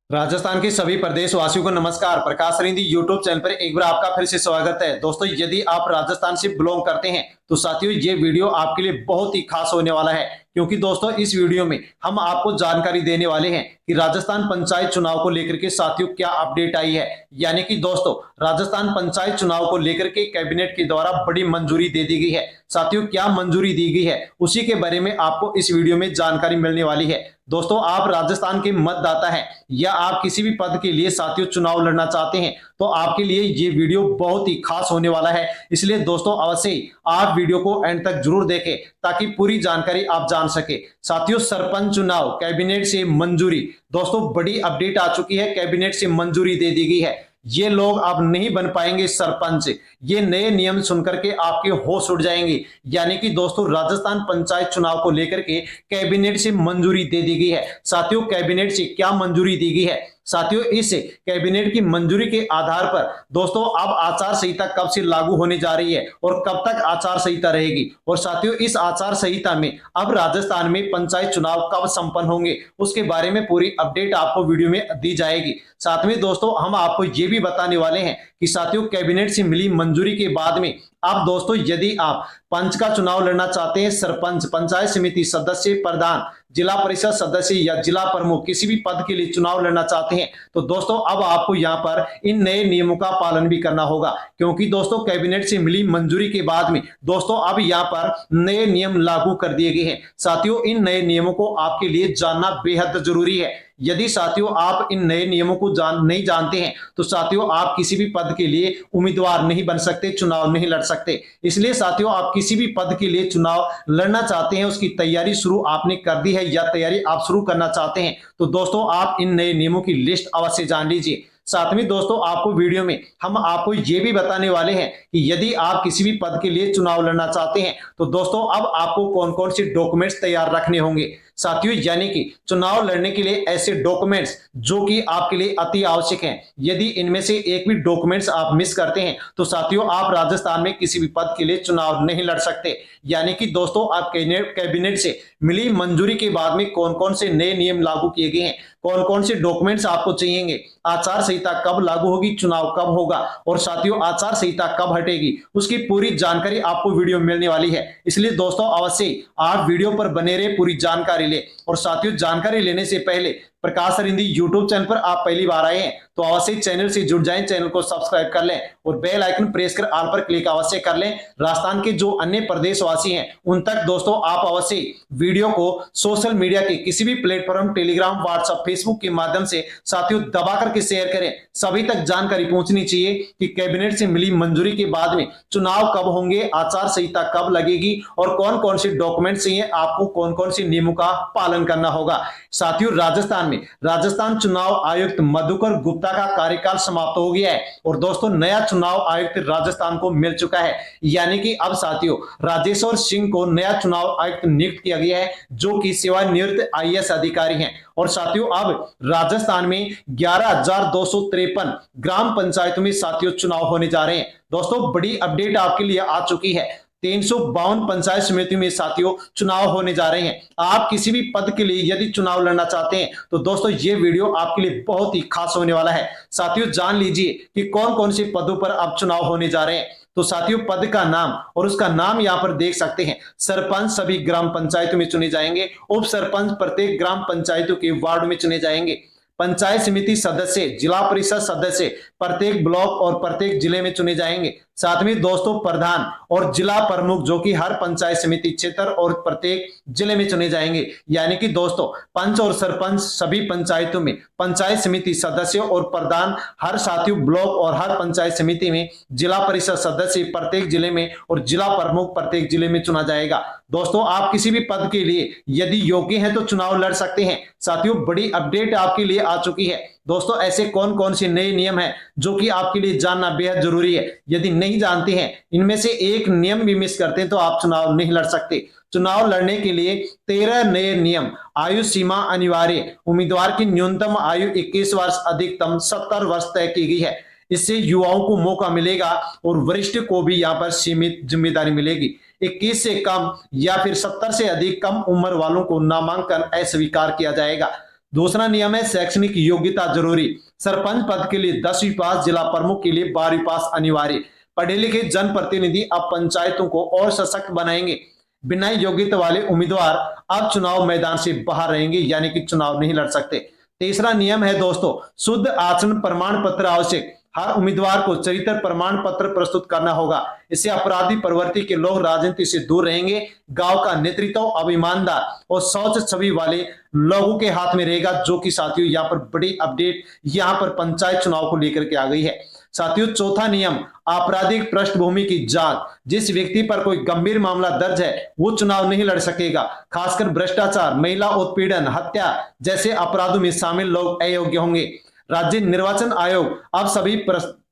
राजस्थान के सभी प्रदेशवासियों को नमस्कार। प्रकाश रिंदी यूट्यूब चैनल पर एक बार आपका फिर से स्वागत है। दोस्तों, यदि आप राजस्थान से बिलोंग करते हैं तो साथियों ये वीडियो आपके लिए बहुत ही खास होने वाला है, क्योंकि दोस्तों इस वीडियो में हम आपको जानकारी देने वाले हैं कि राजस्थान पंचायत चुनाव को लेकर के साथियों क्या अपडेट आई है। यानी कि दोस्तों राजस्थान पंचायत चुनाव को लेकर के कैबिनेट के द्वारा बड़ी मंजूरी दे दी गई है। साथियों क्या मंजूरी दी गई है उसी के बारे में आपको इस वीडियो में जानकारी मिलने वाली है। दोस्तों, आप राजस्थान के मतदाता हैं या आप किसी भी पद के लिए साथियों चुनाव लड़ना चाहते हैं तो आपके लिए ये वीडियो बहुत ही खास होने वाला है। इसलिए दोस्तों अवश्य ही आप वीडियो को एंड तक जरूर देखें ताकि पूरी जानकारी आप जान सके। साथियों, सरपंच चुनाव कैबिनेट से मंजूरी। दोस्तों बड़ी अपडेट आ चुकी है, कैबिनेट से मंजूरी दे दी गई है। ये लोग अब नहीं बन पाएंगे सरपंच। ये नए नियम सुनकर के आपके होश उड़ जाएंगे। यानी कि दोस्तों राजस्थान पंचायत चुनाव को लेकर के कैबिनेट से मंजूरी दे दी गई है। साथियों कैबिनेट से क्या मंजूरी दी गई है? साथियों इस कैबिनेट की मंजूरी के आधार पर दोस्तों अब आचार संहिता कब से लागू होने जा रही है और कब तक आचार संहिता रहेगी, और साथियों इस आचार संहिता में अब राजस्थान में पंचायत चुनाव कब संपन्न होंगे उसके बारे में पूरी अपडेट आपको वीडियो में दी जाएगी। साथ में दोस्तों हम आपको ये भी बताने वाले हैं कि साथियों कैबिनेट से मिली मंजूरी के बाद में अब दोस्तों यदि आप पंच का चुनाव लड़ना चाहते हैं, सरपंच, पंचायत समिति सदस्य, प्रधान, जिला परिषद सदस्य या जिला प्रमुख किसी भी पद के लिए चुनाव लड़ना चाहते हैं तो दोस्तों अब आपको यहां पर इन नए नियमों का पालन भी करना होगा। क्योंकि दोस्तों कैबिनेट से मिली मंजूरी के बाद में दोस्तों अब यहां पर नए नियम लागू कर दिए गए हैं। साथियों इन नए नियमों को आपके लिए जानना बेहद जरूरी है। यदि साथियों आप इन नए नियमों को नहीं जानते हैं तो साथियों आप किसी भी पद के लिए उम्मीदवार नहीं बन सकते, चुनाव नहीं लड़ सकते। इसलिए साथियों आप किसी भी पद के लिए चुनाव लड़ना चाहते हैं, उसकी तैयारी शुरू आपने कर दी है या तैयारी आप शुरू करना चाहते हैं तो दोस्तों आप इन नए नियमों की लिस्ट अवश्य जान लीजिए। साथ में दोस्तों आपको वीडियो में हम आपको ये भी बताने वाले हैं कि यदि आप किसी भी पद के लिए चुनाव लड़ना चाहते हैं तो दोस्तों अब आपको कौन कौन से डॉक्यूमेंट्स तैयार रखने होंगे। साथियों यानी कि चुनाव लड़ने के लिए ऐसे डॉक्यूमेंट्स जो कि आपके लिए अति आवश्यक हैं, यदि इनमें से एक भी डॉक्यूमेंट्स आप मिस करते हैं तो साथियों आप राजस्थान में किसी भी पद के लिए चुनाव नहीं लड़ सकते। यानी कि दोस्तों आप कैबिनेट से मिली मंजूरी के बाद में कौन कौन से नए नियम लागू किए गए हैं, कौन कौन से डॉक्यूमेंट्स आपको चाहिएंगे, आचार संहिता कब लागू होगी, चुनाव कब होगा और साथियों आचार संहिता कब हटेगी, उसकी पूरी जानकारी आपको वीडियो में मिलने वाली है। इसलिए दोस्तों अवश्य आप वीडियो पर बने रहे, पूरी जानकारी ले। और साथियों जानकारी लेने से पहले प्रकाश रिंदी यूट्यूब चैनल पर आप पहली बार आए हैं तो अवश्य चैनल से जुड़ जाएं, चैनल को सब्सक्राइब कर लें और बेल आइकन प्रेस कर ऑल पर क्लिक अवश्य कर लें। राजस्थान के जो अन्य प्रदेशवासी हैं उन तक दोस्तों आप अवश्य वीडियो को सोशल मीडिया के किसी भी प्लेटफॉर्म, टेलीग्राम, व्हाट्सएप, फेसबुक के माध्यम से साथियों दबा करके शेयर करें। सभी तक जानकारी पहुंचनी चाहिए कि कैबिनेट से मिली मंजूरी के बाद में चुनाव कब होंगे, आचार संहिता कब लगेगी और कौन कौन से डॉक्यूमेंट चाहिए, आपको कौन कौन से नियमों का पालन करना होगा। साथियों राजस्थान चुनाव आयुक्त मधुकर गुप्ता का कार्यकाल समाप्त हो गया है और दोस्तों नया चुनाव आयुक्त राजस्थान को मिल चुका है। यानी कि अब साथियों राजेश्वर सिंह को नया चुनाव आयुक्त नियुक्त किया गया है जो कि सेवानिवृत्त आईएएस अधिकारी हैं। और साथियों अब राजस्थान में 11,253 ग्राम पंचायतों में साथियों चुनाव होने जा रहे हैं। दोस्तों बड़ी अपडेट आपके लिए आ चुकी है, 352 पंचायत समिति में साथियों चुनाव होने जा रहे हैं। आप किसी भी पद के लिए यदि चुनाव लड़ना चाहते हैं तो दोस्तों ये वीडियो आपके लिए बहुत ही खास होने वाला है। साथियों जान लीजिए कि कौन कौन से पदों पर अब चुनाव होने जा रहे हैं। तो साथियों पद का नाम और उसका नाम यहां पर देख सकते हैं। सरपंच सभी ग्राम पंचायतों में चुने जाएंगे, उप सरपंच प्रत्येक ग्राम पंचायतों के वार्ड में चुने जाएंगे, पंचायत समिति सदस्य, जिला परिषद सदस्य प्रत्येक ब्लॉक और प्रत्येक जिले में चुने जाएंगे। साथ में दोस्तों प्रधान और जिला प्रमुख जो कि हर पंचायत समिति क्षेत्र और प्रत्येक जिले में चुने जाएंगे। यानी कि दोस्तों पंच और सरपंच सभी पंचायतों में, पंचायत समिति सदस्य और प्रधान हर साथियों ब्लॉक और हर पंचायत समिति में, जिला परिषद सदस्य प्रत्येक जिले में और जिला प्रमुख प्रत्येक जिले में चुना जाएगा। दोस्तों आप किसी भी पद के लिए यदि योग्य हैं तो चुनाव लड़ सकते हैं। साथियों बड़ी अपडेट आपके लिए आ चुकी है। दोस्तों ऐसे कौन कौन से नए नियम हैं जो कि आपके लिए जानना बेहद जरूरी है। यदि नहीं जानते हैं, इनमें से एक नियम भी मिस करते हैं तो आप चुनाव नहीं लड़ सकते। चुनाव लड़ने के लिए 13 नए नियम, आयु सीमा अनिवार्य, उम्मीदवार की न्यूनतम आयु 21 वर्ष, अधिकतम 70 वर्ष तय की गई है। इससे युवाओं को मौका मिलेगा और वरिष्ठ को भी यहाँ पर सीमित जिम्मेदारी मिलेगी। 21 से कम या फिर 70 से अधिक कम उम्र वालों को नामांकन अस्वीकार किया जाएगा। दूसरा नियम है शैक्षणिक योग्यता जरूरी। सरपंच पद के लिए 10वीं पास, जिला प्रमुख के लिए 12वीं पास अनिवार्य। पढ़े लिखे जनप्रतिनिधि अब पंचायतों को और सशक्त बनाएंगे। बिना योग्यता वाले उम्मीदवार अब चुनाव मैदान से बाहर रहेंगे, यानी कि चुनाव नहीं लड़ सकते। तीसरा नियम है दोस्तों, शुद्ध आचरण प्रमाण पत्र आवश्यक। हर उम्मीदवार को चरित्र प्रमाण पत्र प्रस्तुत करना होगा। इससे अपराधी प्रवृत्ति के लोग राजनीति से दूर रहेंगे। गांव का नेतृत्व अब ईमानदार और स्वच्छ छवि वाले लोगों के हाथ में रहेगा, जो कि साथियों यहाँ पर बड़ी अपडेट यहाँ पर पंचायत चुनाव को लेकर के आ गई है। साथियों चौथा नियम, आपराधिक पृष्ठभूमि की जांच। जिस व्यक्ति पर कोई गंभीर मामला दर्ज है वो चुनाव नहीं लड़ सकेगा। खासकर भ्रष्टाचार, महिला उत्पीड़न, हत्या जैसे अपराधों में शामिल लोग अयोग्य होंगे। राज्य निर्वाचन आयोग अब सभी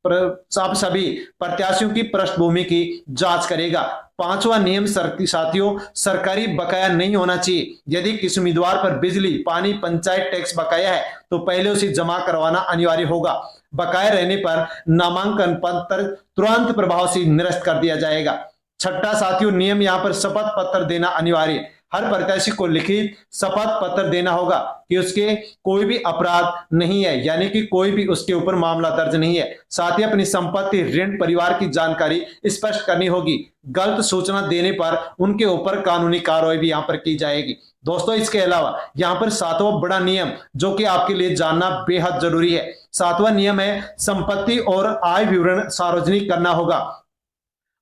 प्रत्याशियों की पृष्ठभूमि की जांच करेगा। पांचवा नियम साथियों, सरकारी बकाया नहीं होना चाहिए। यदि किसी उम्मीदवार पर बिजली, पानी, पंचायत टैक्स बकाया है तो पहले उसे जमा करवाना अनिवार्य होगा। बकाया रहने पर नामांकन पत्र तुरंत प्रभाव से निरस्त कर दिया जाएगा। छठा साथियों नियम, यहाँ पर शपथ पत्र देना अनिवार्य। हर प्रत्याशी को लिखित शपथ पत्र देना होगा कि उसके कोई भी अपराध नहीं है, यानी कि कोई भी उसके ऊपर मामला दर्ज नहीं है। साथ ही अपनी संपत्ति, ऋण, परिवार की जानकारी स्पष्ट करनी होगी। गलत सूचना देने पर उनके ऊपर कानूनी कार्रवाई भी यहाँ पर की जाएगी। दोस्तों इसके अलावा यहाँ पर सातवां बड़ा नियम जो कि आपके लिए जानना बेहद जरूरी है। सातवां नियम है संपत्ति और आय विवरण सार्वजनिक करना होगा।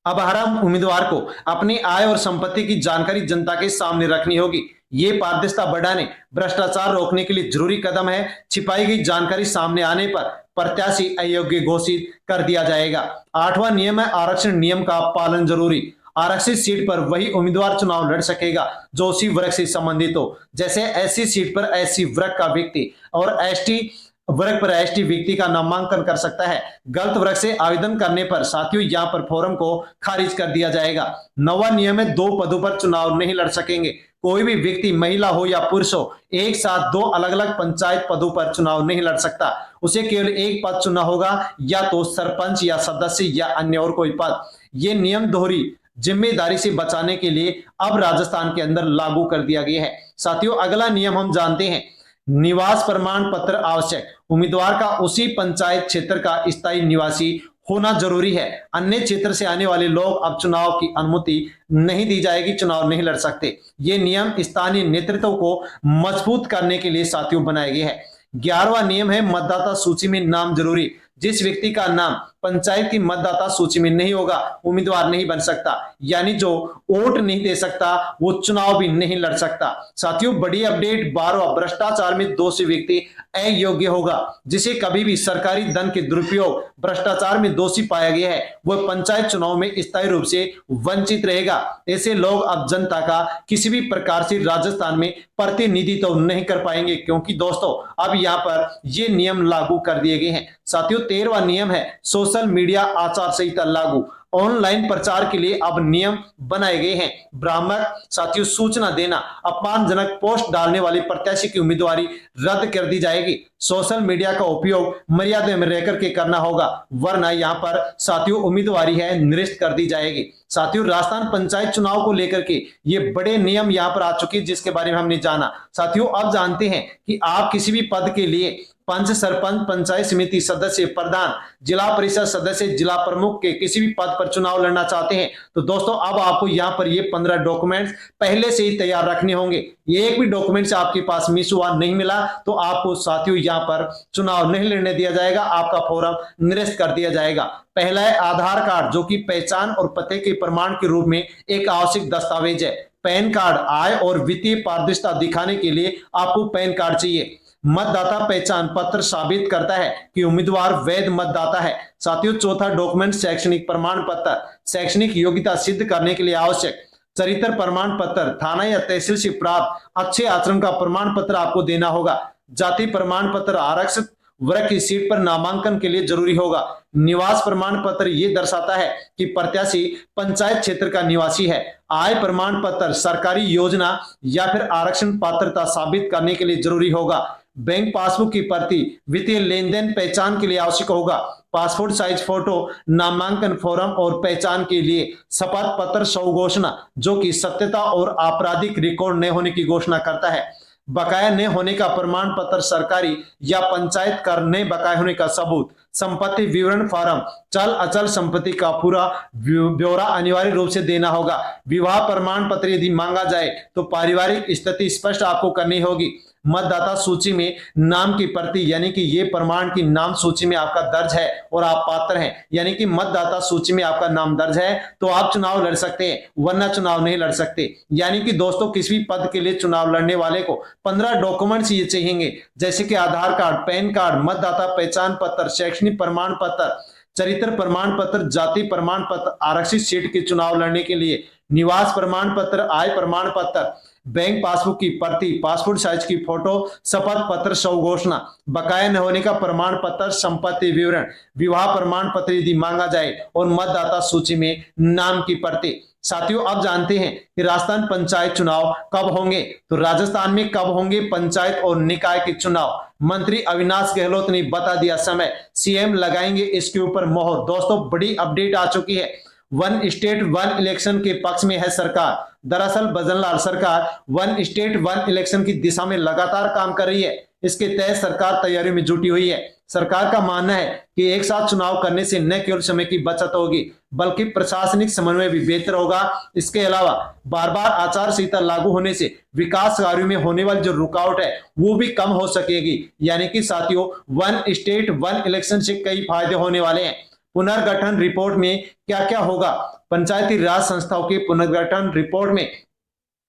अब हर उम्मीदवार को अपनी आय और संपत्ति की जानकारी जनता के सामने रखनी होगी। ये पारदर्शिता बढ़ाने, भ्रष्टाचार रोकने के लिए जरूरी कदम है। छिपाई गई जानकारी सामने आने पर प्रत्याशी अयोग्य घोषित कर दिया जाएगा। आठवां नियम है आरक्षण नियम का पालन जरूरी। आरक्षित सीट पर वही उम्मीदवार चुनाव लड़ सकेगा जो उसी वर्ग से संबंधित हो। जैसे एससी सीट पर एससी वर्ग का व्यक्ति और एसटी वर्ग पर एसटी व्यक्ति का नामांकन कर सकता है। गलत वर्ग से आवेदन करने पर साथियों यहाँ पर फॉर्म को खारिज कर दिया जाएगा। नवा नियम है 2 पदों पर चुनाव नहीं लड़ सकेंगे। कोई भी व्यक्ति, महिला हो या पुरुष हो, एक साथ 2 अलग अलग पंचायत पदों पर चुनाव नहीं लड़ सकता। उसे केवल एक पद चुना होगा, या तो सरपंच या सदस्य या अन्य और कोई पद। ये नियम दोहरी जिम्मेदारी से बचाने के लिए अब राजस्थान के अंदर लागू कर दिया गया है। साथियों अगला नियम हम जानते हैं, निवास प्रमाण पत्र आवश्यक। उम्मीदवार का उसी पंचायत क्षेत्र का स्थायी निवासी होना जरूरी है। अन्य क्षेत्र से आने वाले लोग अब चुनाव की अनुमति नहीं दी जाएगी, चुनाव नहीं लड़ सकते। ये नियम स्थानीय नेतृत्व को मजबूत करने के लिए साथियों बनाए गए हैं। 11वां नियम है मतदाता सूची में नाम जरूरी। जिस व्यक्ति का नाम पंचायत की मतदाता सूची में नहीं होगा उम्मीदवार नहीं बन सकता, यानी जो वोट नहीं दे सकता वो चुनाव भी नहीं लड़ सकता। साथियों बड़ी अपडेट, 12वां भ्रष्टाचार में दोषी व्यक्ति अयोग्य होगा। जिसे कभी भी सरकारी धन के दुरुपयोग, भ्रष्टाचार में दोषी पाया गया है वह पंचायत चुनाव में स्थायी रूप से वंचित रहेगा। ऐसे लोग अब जनता का किसी भी प्रकार से राजस्थान में प्रतिनिधित्व नहीं कर पाएंगे, क्योंकि दोस्तों अब यहाँ पर ये नियम लागू कर दिए गए हैं। साथियों 13वां नियम है सोशल मीडिया आचार संहिता लागू। ऑनलाइन प्रचार के लिए अब नियम बनाए गए हैं। भ्रामक साथियों सूचना देना, अपमानजनक पोस्ट डालने वाले प्रत्याशी की उम्मीदवारी रद्द कर दी जाएगी। सोशल मीडिया का उपयोग मर्यादा में रहकर के करना होगा, वरना यहाँ पर साथियों उम्मीदवारी है निरस्त कर दी जाएगी। साथियों राजस्थान पंचायत चुनाव को लेकर के ये बड़े नियम यहाँ पर आ चुके हैं, जिसके बारे में हमने जाना। साथियों अब जानते हैं कि आप किसी भी पद के लिए पंच, सरपंच, पंचायत समिति सदस्य, प्रधान, जिला परिषद सदस्य, जिला प्रमुख के किसी भी पद पर चुनाव लड़ना चाहते हैं तो दोस्तों अब आपको यहाँ पर ये 15 डॉक्यूमेंट्स पहले से ही तैयार रखने होंगे। ये एक भी डॉक्यूमेंट्स आपके पास मिस हुआ, नहीं मिला तो आपको साथियों यहाँ पर चुनाव नहीं लड़ने दिया जाएगा, आपका फॉर्म निरस्त कर दिया जाएगा। पहला है आधार कार्ड, जो कि पहचान और पते के प्रमाण के रूप में एक आवश्यक दस्तावेज है। पैन कार्ड, आय और वित्तीय पारदर्शिता दिखाने के लिए आपको पैन कार्ड चाहिए। मतदाता पहचान पत्र साबित करता है कि उम्मीदवार वैध मतदाता है। साथियों चौथा डॉक्यूमेंट शैक्षणिक प्रमाण पत्र, शैक्षणिक योग्यता सिद्ध करने के लिए आवश्यक चरित्र प्रमाण पत्र, थाना या तहसील से प्राप्त अच्छे आचरण का प्रमाण पत्र आपको देना होगा। जाति प्रमाण पत्र आरक्षित वर्ग की सीट पर नामांकन के लिए जरूरी होगा। निवास प्रमाण पत्र ये दर्शाता है कि प्रत्याशी पंचायत क्षेत्र का निवासी है। आय प्रमाण पत्र सरकारी योजना या फिर आरक्षण पात्रता साबित करने के लिए जरूरी होगा। बैंक पासबुक की प्रति वित्तीय लेन देन पहचान के लिए आवश्यक होगा। पासपोर्ट साइज फोटो, नामांकन फॉर्म और पहचान के लिए शपथ पत्र स्वघोषणा, जो कि सत्यता और आपराधिक रिकॉर्ड न होने की घोषणा करता है। बकाया न होने का प्रमाण पत्र, सरकारी या पंचायत कर न बकाया होने का सबूत, संपत्ति विवरण फॉर्म, चल अचल संपत्ति का पूरा ब्यौरा अनिवार्य रूप से देना होगा। विवाह प्रमाण पत्र यदि मांगा जाए तो पारिवारिक स्थिति स्पष्ट आपको करनी होगी। मतदाता सूची में नाम की प्रति, यानी कि ये प्रमाण की नाम सूची में आपका दर्ज है और आप पात्र हैं, यानी कि मतदाता सूची में आपका नाम दर्ज है तो आप चुनाव लड़ सकते हैं, वरना चुनाव नहीं लड़ सकते। यानी कि दोस्तों किसी भी पद के लिए चुनाव लड़ने वाले को 15 डॉक्यूमेंट्स ये चाहिए, जैसे कि आधार कार्ड, पैन कार्ड, मतदाता पहचान पत्र, शैक्षणिक प्रमाण पत्र, चरित्र प्रमाण पत्र, जाति प्रमाण पत्र, आरक्षित सीट के चुनाव लड़ने के लिए निवास प्रमाण पत्र, आय प्रमाण पत्र, बैंक पासबुक की प्रति, पासपोर्ट साइज की फोटो, शपथ पत्र, स्वघोषणा, बकाया न होने का प्रमाण पत्र, संपत्ति विवरण, विवाह प्रमाण पत्र यदि मांगा जाए और मतदाता सूची में नाम की प्रति। साथियों, अब जानते हैं कि राजस्थान पंचायत चुनाव कब होंगे। तो राजस्थान में कब होंगे पंचायत और निकाय के चुनाव, मंत्री अविनाश गहलोत ने बता दिया समय, सीएम लगाएंगे इसके ऊपर मोहर। दोस्तों बड़ी अपडेट आ चुकी है, वन स्टेट वन इलेक्शन के पक्ष में है सरकार। दरअसल भजनलाल सरकार वन स्टेट वन इलेक्शन की दिशा में लगातार काम कर रही है। इसके तहत सरकार तैयारियों में जुटी हुई है। सरकार का मानना है कि एक साथ चुनाव करने से न केवल समय की बचत होगी बल्कि प्रशासनिक समन्वय भी बेहतर होगा। इसके अलावा बार बार आचार संहिता लागू होने से विकास कार्यों में होने वाली जो रुकावट है वो भी कम हो सकेगी। यानी कि साथियों, वन स्टेट वन इलेक्शन से कई फायदे होने वाले हैं। पुनर्गठन रिपोर्ट में क्या क्या होगा, पंचायती राज संस्थाओं के पुनर्गठन रिपोर्ट में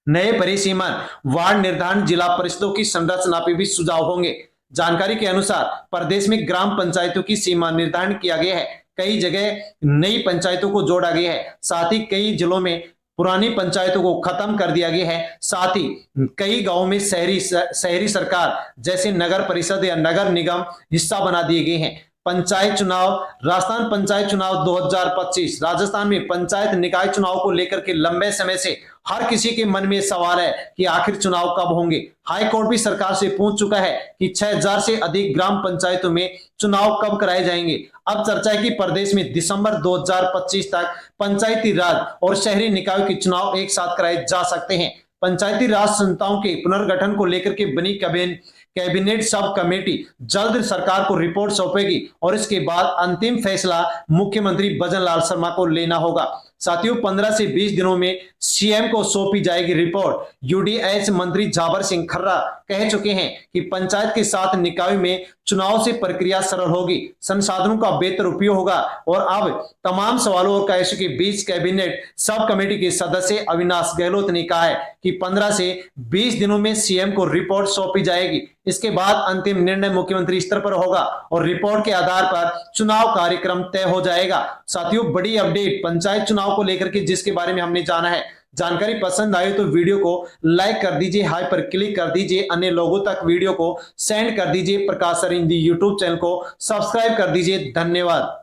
नए परिसीमन, वार्ड निर्धारण, जिला परिषदों की संरचना पे भी सुझाव होंगे। जानकारी के अनुसार प्रदेश में ग्राम पंचायतों की सीमा निर्धारण किया गया है। कई जगह नई पंचायतों को जोड़ा गया है, साथ ही कई जिलों में पुरानी पंचायतों को खत्म कर दिया गया है। साथ ही कई गांवों में शहरी सरकार जैसे नगर परिषद या नगर निगम हिस्सा बना दिए गए हैं। पंचायत चुनाव, राजस्थान पंचायत चुनाव 2025। राजस्थान में पंचायत निकाय चुनाव को लेकर के लंबे समय से हर किसी के मन में सवाल है कि आखिर चुनाव कब होंगे। हाई कोर्ट भी सरकार से पूछ चुका है कि 6000 से अधिक ग्राम पंचायतों में चुनाव कब कराए जाएंगे। अब चर्चा है कि प्रदेश में दिसंबर 2025 तक पंचायती राज और शहरी निकायों के चुनाव एक साथ कराए जा सकते हैं। पंचायती राज संस्थाओं के पुनर्गठन को लेकर के बनी कैबिनेट सब कमेटी जल्द सरकार को रिपोर्ट सौंपेगी और इसके बाद अंतिम फैसला मुख्यमंत्री भजनलाल शर्मा को लेना होगा। साथियों, 15 से 20 दिनों में सीएम को सौंपी जाएगी रिपोर्ट। यूडीएच मंत्री जाबर सिंह खर्रा कह चुके हैं कि पंचायत के साथ निकाय में चुनाव से प्रक्रिया सरल होगी, संसाधनों का बेहतर उपयोग होगा और अब तमाम सवालों और कयासों के बीच कैबिनेट सब कमेटी के सदस्य अविनाश गहलोत ने कहा है कि 15 से 20 दिनों में सीएम को रिपोर्ट सौंपी जाएगी। इसके बाद अंतिम निर्णय मुख्यमंत्री स्तर पर होगा और रिपोर्ट के आधार पर चुनाव कार्यक्रम तय हो जाएगा। साथियों, बड़ी अपडेट पंचायत चुनाव को लेकर के जिसके बारे में हमने जाना है। जानकारी पसंद आई तो वीडियो को लाइक कर दीजिए, हाई पर क्लिक कर दीजिए, अन्य लोगों तक वीडियो को सेंड कर दीजिए, प्रकाश सर हिंदी यूट्यूब चैनल को सब्सक्राइब कर दीजिए। धन्यवाद।